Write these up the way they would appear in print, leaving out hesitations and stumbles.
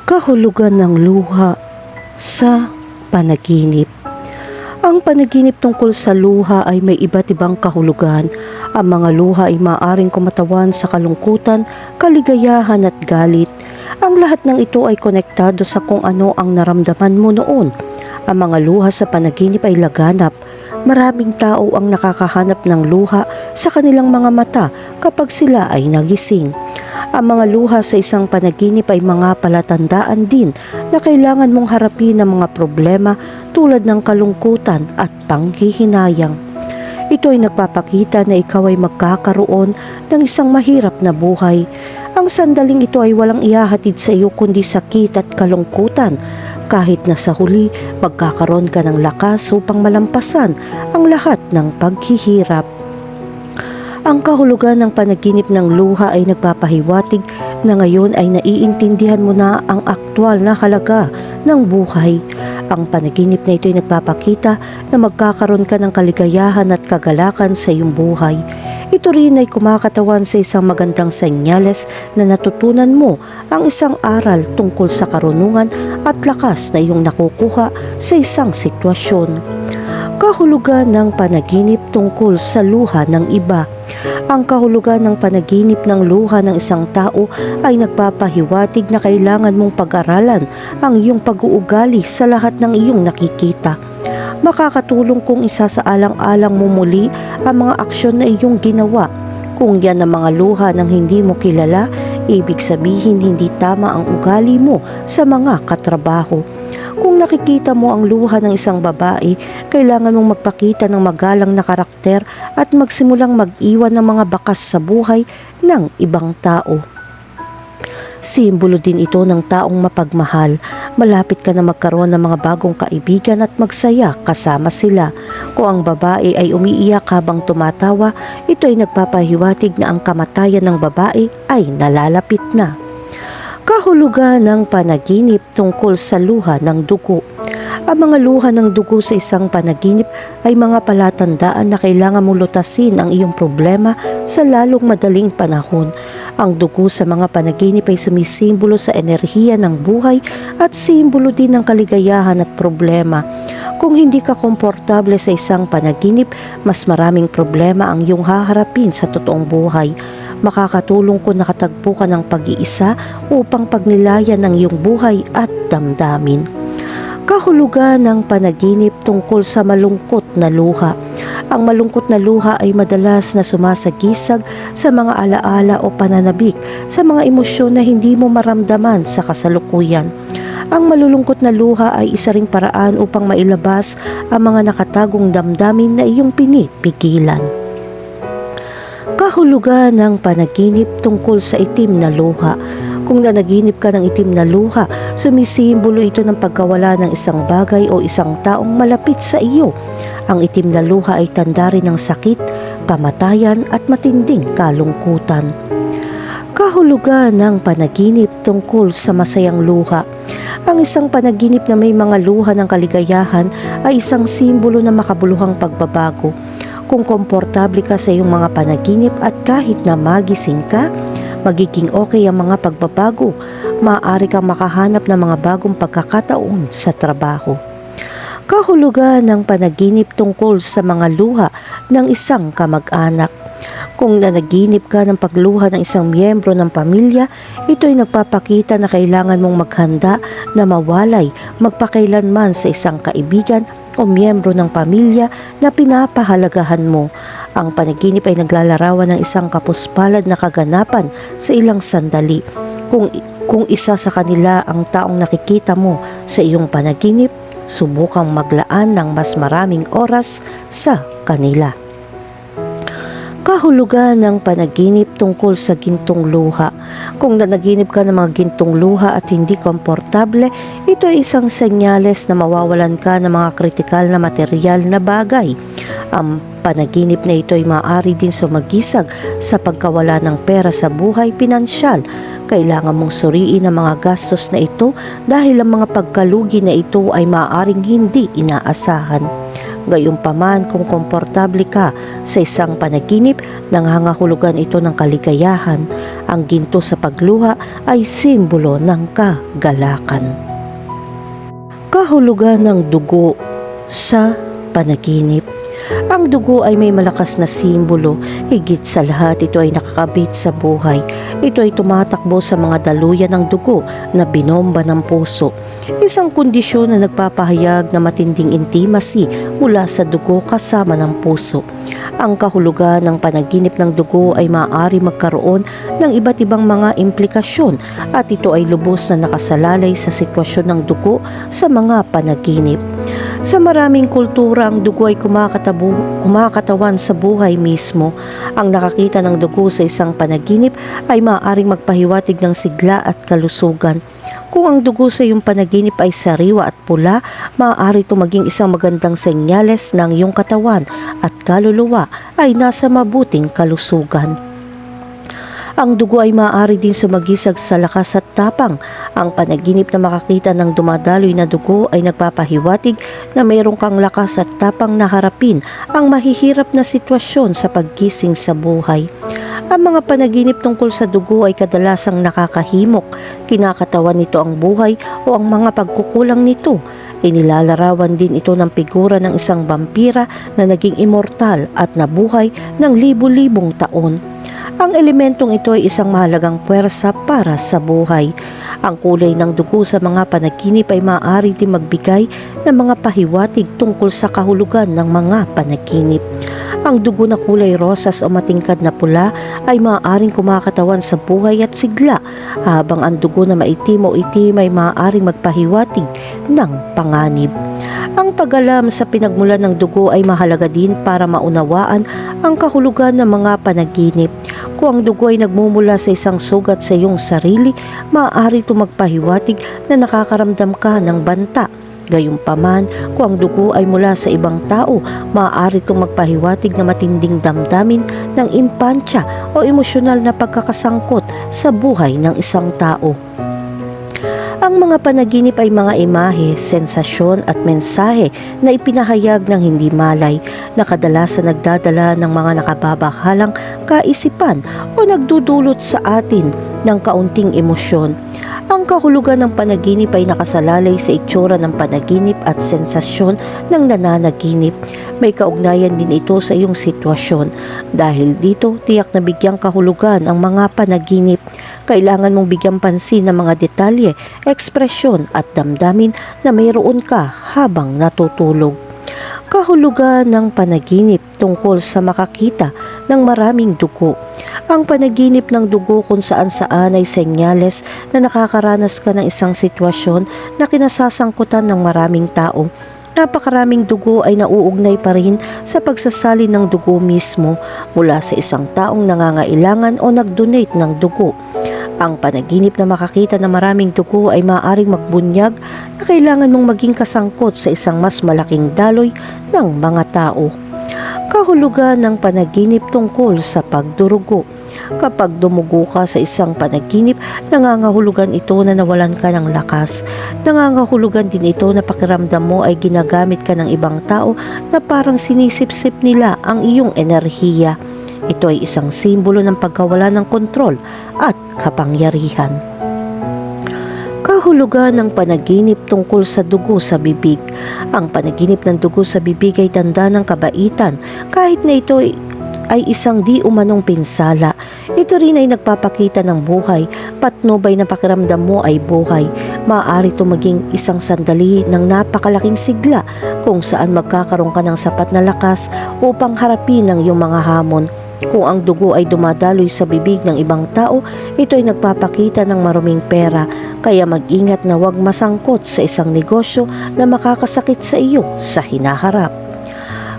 Kahulugan ng luha sa panaginip. Ang panaginip tungkol sa luha ay may iba't ibang kahulugan. Ang mga luha ay maaaring kumatawan sa kalungkutan, kaligayahan at galit. Ang lahat ng ito ay konektado sa kung ano ang naramdaman mo noon. Ang mga luha sa panaginip ay laganap. Maraming tao ang nakakahanap ng luha sa kanilang mga mata kapag sila ay nagising. Ang mga luha sa isang panaginip ay mga palatandaan din na kailangan mong harapin ang mga problema tulad ng kalungkutan at panghihinayang. Ito ay nagpapakita na ikaw ay magkakaroon ng isang mahirap na buhay. Ang sandaling ito ay walang ihahatid sa iyo kundi sakit at kalungkutan. Kahit na sa huli, magkakaroon ka ng lakas upang malampasan ang lahat ng paghihirap. Ang kahulugan ng panaginip ng luha ay nagpapahiwatig na ngayon ay naiintindihan mo na ang aktwal na halaga ng buhay. Ang panaginip na ito ay nagpapakita na magkakaroon ka ng kaligayahan at kagalakan sa iyong buhay. Ito rin ay kumakatawan sa isang magandang senyales na natutunan mo ang isang aral tungkol sa karunungan at lakas na iyong nakukuha sa isang sitwasyon. Kahulugan ng panaginip tungkol sa luha ng iba. Ang kahulugan ng panaginip ng luha ng isang tao ay nagpapahiwatig na kailangan mong pag-aralan ang iyong pag-uugali sa lahat ng iyong nakikita. Makakatulong kung isasaalang-alang mo muli ang mga aksyon na iyong ginawa. Kung yan ang mga luha ng hindi mo kilala, ibig sabihin hindi tama ang ugali mo sa mga katrabaho. Kung nakikita mo ang luha ng isang babae, kailangan mong magpakita ng magalang na karakter at magsimulang mag-iwan ng mga bakas sa buhay ng ibang tao. Simbolo din ito ng taong mapagmahal. Malapit ka na magkaroon ng mga bagong kaibigan at magsaya kasama sila. Kung ang babae ay umiiyak habang tumatawa, ito ay nagpapahiwatig na ang kamatayan ng babae ay nalalapit na. Kahulugan ng panaginip tungkol sa luha ng dugo. Ang mga luha ng dugo sa isang panaginip ay mga palatandaan na kailangan mong lutasin ang iyong problema sa lalong madaling panahon. Ang dugo sa mga panaginip ay sumisimbolo sa enerhiya ng buhay at simbolo din ng kaligayahan at problema. Kung hindi ka komportable sa isang panaginip, mas maraming problema ang iyong haharapin sa totoong buhay. Makakatulong kung nakatagpo ka ng pag-iisa upang pagnilayan ng iyong buhay at damdamin. Kahulugan ng panaginip tungkol sa malungkot na luha. Ang malungkot na luha ay madalas na sumasagisag sa mga alaala o pananabik sa mga emosyon na hindi mo maramdaman sa kasalukuyan. Ang malulungkot na luha ay isa ring paraan upang mailabas ang mga nakatagong damdamin na iyong pinipigilan. Kahulugan ng panaginip tungkol sa itim na luha. Kung nanaginip ka ng itim na luha, sumisimbolo ito ng pagkawala ng isang bagay o isang taong malapit sa iyo. Ang itim na luha ay tanda rin ng sakit, kamatayan at matinding kalungkutan. Kahulugan ng panaginip tungkol sa masayang luha. Ang isang panaginip na may mga luha ng kaligayahan ay isang simbolo ng makabuluhang pagbabago. Kung komportable ka sa iyong mga panaginip at kahit na magising ka, magiging okay ang mga pagbabago. Maaari kang makahanap ng mga bagong pagkakataon sa trabaho. Kahulugan ng panaginip tungkol sa mga luha ng isang kamag-anak. Kung nanaginip ka ng pagluha ng isang miyembro ng pamilya, ito ay nagpapakita na kailangan mong maghanda na mawalay magpakailanman sa isang kaibigan o miyembro ng pamilya na pinapahalagahan mo. Ang panaginip ay naglalarawan ng isang kapuspalad na kaganapan sa ilang sandali. Kung isa sa kanila ang taong nakikita mo sa iyong panaginip, subukang maglaan ng mas maraming oras sa kanila. Kahulugan ng panaginip tungkol sa gintong luha. Kung nanaginip ka ng mga gintong luha at hindi komportable, ito ay isang senyales na mawawalan ka ng mga kritikal na material na bagay. Ang panaginip na ito ay maaari din sumagisag sa pagkawala ng pera sa buhay pinansyal. Kailangan mong suriin ang mga gastos na ito dahil ang mga pagkalugi na ito ay maaaring hindi inaasahan. Gayunpaman kung komportable ka sa isang panaginip, nangangahulugan ito ng kaligayahan. Ang ginto sa pagluha ay simbolo ng kagalakan. Kahulugan ng dugo sa panaginip. Ang dugo ay may malakas na simbolo. Higit sa lahat, ito ay nakakabit sa buhay. Ito ay tumatakbo sa mga daluyan ng dugo na binomba ng puso. Isang kondisyon na nagpapahayag na matinding intimacy mula sa dugo kasama ng puso. Ang kahulugan ng panaginip ng dugo ay maaari magkaroon ng iba't ibang mga implikasyon at ito ay lubos na nakasalalay sa sitwasyon ng dugo sa mga panaginip. Sa maraming kultura, ang dugo ay kumakatawan sa buhay mismo. Ang nakakita ng dugo sa isang panaginip ay maaaring magpahiwatig ng sigla at kalusugan. Kung ang dugo sa iyong panaginip ay sariwa at pula, maaari ito maging isang magandang senyales ng iyong katawan at kaluluwa ay nasa mabuting kalusugan. Ang dugo ay maaari din sumagisag sa lakas at tapang. Ang panaginip na makakita ng dumadaloy na dugo ay nagpapahiwatig na mayroon kang lakas at tapang na harapin ang mahihirap na sitwasyon sa paggising sa buhay. Ang mga panaginip tungkol sa dugo ay kadalasang nakakahimok. Kinakatawan nito ang buhay o ang mga pagkukulang nito. Inilalarawan din ito ng figura ng isang vampira na naging immortal at nabuhay ng libu-libong taon. Ang elementong ito ay isang mahalagang puwersa para sa buhay. Ang kulay ng dugo sa mga panaginip ay maaari din magbigay ng mga pahiwatig tungkol sa kahulugan ng mga panaginip. Ang dugo na kulay rosas o matingkad na pula ay maaaring kumakatawan sa buhay at sigla, habang ang dugo na maitim o itim ay maaaring magpahiwatig ng panganib. Ang pag-alam sa pinagmulan ng dugo ay mahalaga din para maunawaan ang kahulugan ng mga panaginip. Kung ang dugo ay nagmumula sa isang sugat sa iyong sarili, maaari ito magpahiwatig na nakakaramdam ka ng banta. Gayunpaman, kung ang dugo ay mula sa ibang tao, maaari itong magpahiwatig na matinding damdamin ng impantya o emosyonal na pagkakasangkot sa buhay ng isang tao. Ang mga panaginip ay mga imahe, sensasyon at mensahe na ipinahayag ng hindi malay, na kadalasan nagdadala ng mga nakababahalang kaisipan o nagdudulot sa atin ng kaunting emosyon. Ang kahulugan ng panaginip ay nakasalalay sa itsura ng panaginip at sensasyon ng nananaginip. May kaugnayan din ito sa iyong sitwasyon. Dahil dito, tiyak na bigyang kahulugan ang mga panaginip. Kailangan mong bigyang pansin ng mga detalye, ekspresyon at damdamin na mayroon ka habang natutulog. Kahulugan ng panaginip tungkol sa makakita ng maraming dugo. Ang panaginip ng dugo kung saan-saan ay senyales na nakakaranas ka ng isang sitwasyon na kinasasangkutan ng maraming tao. Napakaraming dugo ay nauugnay pa rin sa pagsasalin ng dugo mismo mula sa isang taong nangangailangan o nag-donate ng dugo. Ang panaginip na makakita ng maraming dugo ay maaaring magbunyag na kailangan mong maging kasangkot sa isang mas malaking daloy ng mga tao. Kahulugan ng panaginip tungkol sa pagdurugo. Kapag dumugo ka sa isang panaginip, nangangahulugan ito na nawalan ka ng lakas. Nangangahulugan din ito na pakiramdam mo ay ginagamit ka ng ibang tao na parang sinisip-sip nila ang iyong enerhiya. Ito ay isang simbolo ng pagkawala ng kontrol at kapangyarihan. Kahulugan ng panaginip tungkol sa dugo sa bibig. Ang panaginip ng dugo sa bibig ay tanda ng kabaitan, kahit na ito ay isang di umanong pinsala. Ito rin ay nagpapakita ng buhay, patnubay na pakiramdam mo ay buhay. Maaari ito maging isang sandali ng napakalaking sigla kung saan magkakaroon ka ng sapat na lakas upang harapin ang iyong mga hamon. Kung ang dugo ay dumadaloy sa bibig ng ibang tao, ito ay nagpapakita ng maruming pera, kaya mag-ingat na huwag masangkot sa isang negosyo na makakasakit sa iyo sa hinaharap.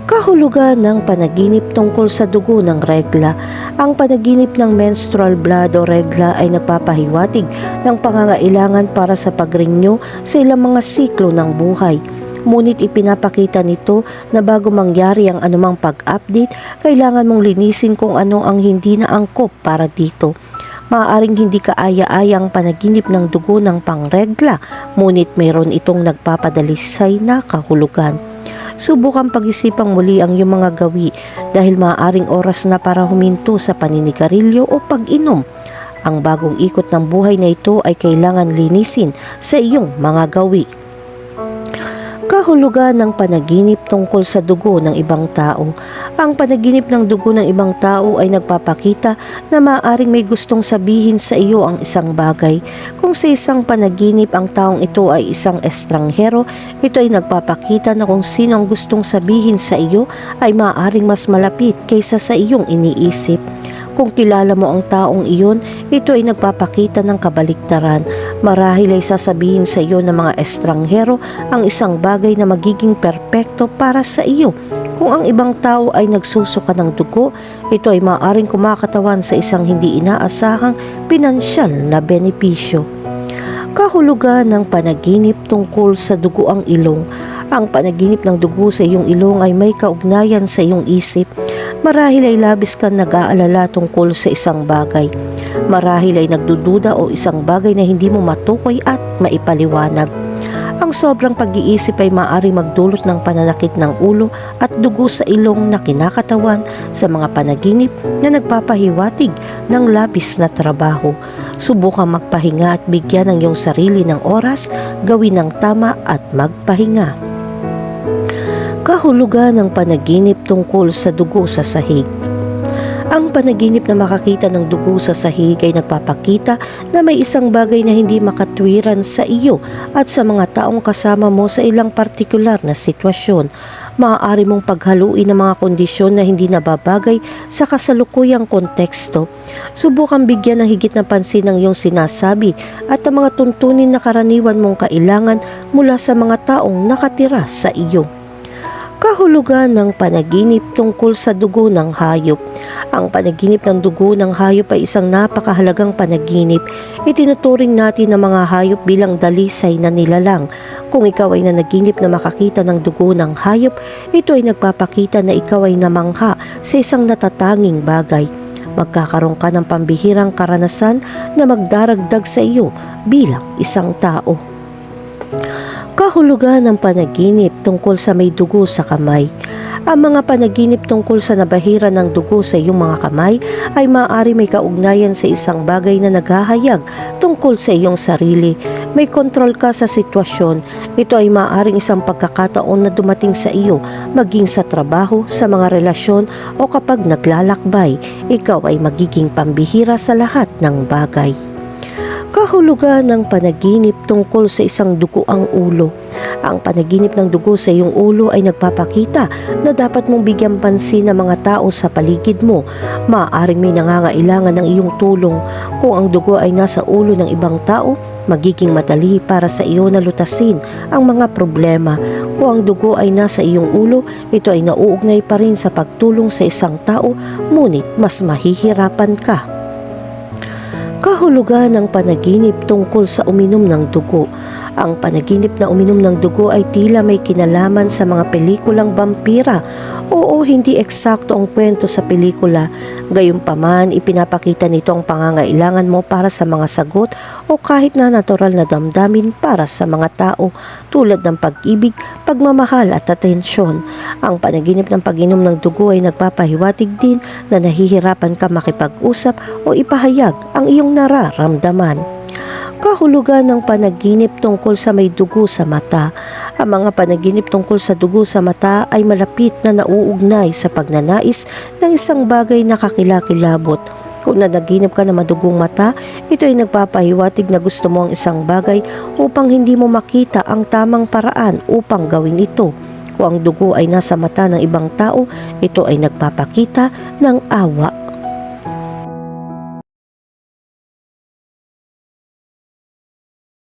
Kahulugan ng panaginip tungkol sa dugo ng regla. Ang panaginip ng menstrual blood o regla ay nagpapahiwatig ng pangangailangan para sa pag-renew sa ilang mga siklo ng buhay. Ngunit ipinapakita nito na bago mangyari ang anumang pag-update, kailangan mong linisin kung ano ang hindi na angkop para dito. Maaaring hindi kaaya-aya ang panaginip ng dugo ng pangregla, ngunit mayroon itong nagpapadalisay na kahulugan. Subukang pag-isipang muli ang iyong mga gawi dahil maaaring oras na para huminto sa paninigarilyo o pag-inom. Ang bagong ikot ng buhay na ito ay kailangan linisin sa iyong mga gawi. Kahulugan ng panaginip tungkol sa dugo ng ibang tao. Ang panaginip ng dugo ng ibang tao ay nagpapakita na maaaring may gustong sabihin sa iyo ang isang bagay. Kung sa isang panaginip ang taong ito ay isang estranghero, ito ay nagpapakita na kung sino ang gustong sabihin sa iyo ay maaaring mas malapit kaysa sa iyong iniisip. Kung kilala mo ang taong iyon, ito ay nagpapakita ng kabaliktaran. Marahil ay sasabihin sa iyo ng mga estranghero ang isang bagay na magiging perpekto para sa iyo. Kung ang ibang tao ay nagsusuka ng dugo, ito ay maaaring kumakatawan sa isang hindi inaasahang pinansyal na benepisyo. Kahulugan ng panaginip tungkol sa dugo ang ilong. Ang panaginip ng dugo sa iyong ilong ay may kaugnayan sa iyong isip. Marahil ay labis kang nag-aalala tungkol sa isang bagay. Marahil ay nagdududa o isang bagay na hindi mo matukoy at maipaliwanag. Ang sobrang pag-iisip ay maaaring magdulot ng pananakit ng ulo at dugo sa ilong na kinakatawan sa mga panaginip na nagpapahiwatig ng labis na trabaho. Subukang magpahinga at bigyan ng iyong sarili ng oras, gawin ng tama at magpahinga. Kahulugan ng panaginip tungkol sa dugo sa sahig. Ang panaginip na makakita ng dugo sa sahig ay nagpapakita na may isang bagay na hindi makatwiran sa iyo at sa mga taong kasama mo sa ilang partikular na sitwasyon. Maaari mong paghaluin ng mga kondisyon na hindi nababagay sa kasalukuyang konteksto. Subukang bigyan ng higit na pansin ang iyong sinasabi at ang mga tuntunin na karaniwan mong kailangan mula sa mga taong nakatira sa iyo. Kahulugan ng panaginip tungkol sa dugo ng hayop. Ang panaginip ng dugo ng hayop ay isang napakahalagang panaginip. Itinuturing natin ang mga hayop bilang dalisay na nilalang. Kung ikaw ay nanaginip na makakita ng dugo ng hayop, ito ay nagpapakita na ikaw ay namangha sa isang natatanging bagay. Magkakaroon ka ng pambihirang karanasan na magdaragdag sa iyo bilang isang tao. Kahulugan ng panaginip tungkol sa may dugo sa kamay. Ang mga panaginip tungkol sa nabahira ng dugo sa iyong mga kamay ay maaari may kaugnayan sa isang bagay na naghahayag tungkol sa iyong sarili. May kontrol ka sa sitwasyon. Ito ay maaaring isang pagkakataon na dumating sa iyo, maging sa trabaho, sa mga relasyon o kapag naglalakbay. Ikaw ay magiging pambihira sa lahat ng bagay. Kahulugan ng panaginip tungkol sa isang duguang ulo. Ang panaginip ng dugo sa iyong ulo ay nagpapakita na dapat mong bigyan pansin ng mga tao sa paligid mo. Maaaring may nangangailangan ng iyong tulong. Kung ang dugo ay nasa ulo ng ibang tao, magiging madali para sa iyo na lutasin ang mga problema. Kung ang dugo ay nasa iyong ulo, ito ay nauugnay pa rin sa pagtulong sa isang tao, ngunit mas mahihirapan ka. Kahulugan ng panaginip tungkol sa uminom ng dugo. Ang panaginip na uminom ng dugo ay tila may kinalaman sa mga pelikulang vampira. Oo, hindi eksakto ang kwento sa pelikula. Gayunpaman, ipinapakita nito ang pangangailangan mo para sa mga sagot o kahit na natural na damdamin para sa mga tao tulad ng pag-ibig, pagmamahal at atensyon. Ang panaginip ng pag-inom ng dugo ay nagpapahiwatig din na nahihirapan ka makipag-usap o ipahayag ang iyong nararamdaman. Kahulugan ng panaginip tungkol sa may dugo sa mata. Ang mga panaginip tungkol sa dugo sa mata ay malapit na nauugnay sa pagnanais ng isang bagay na kakilakilabot. Kung nanaginip ka na madugong mata, ito ay nagpapahiwatig na gusto mo ang isang bagay upang hindi mo makita ang tamang paraan upang gawin ito. Kung ang dugo ay nasa mata ng ibang tao, ito ay nagpapakita ng awa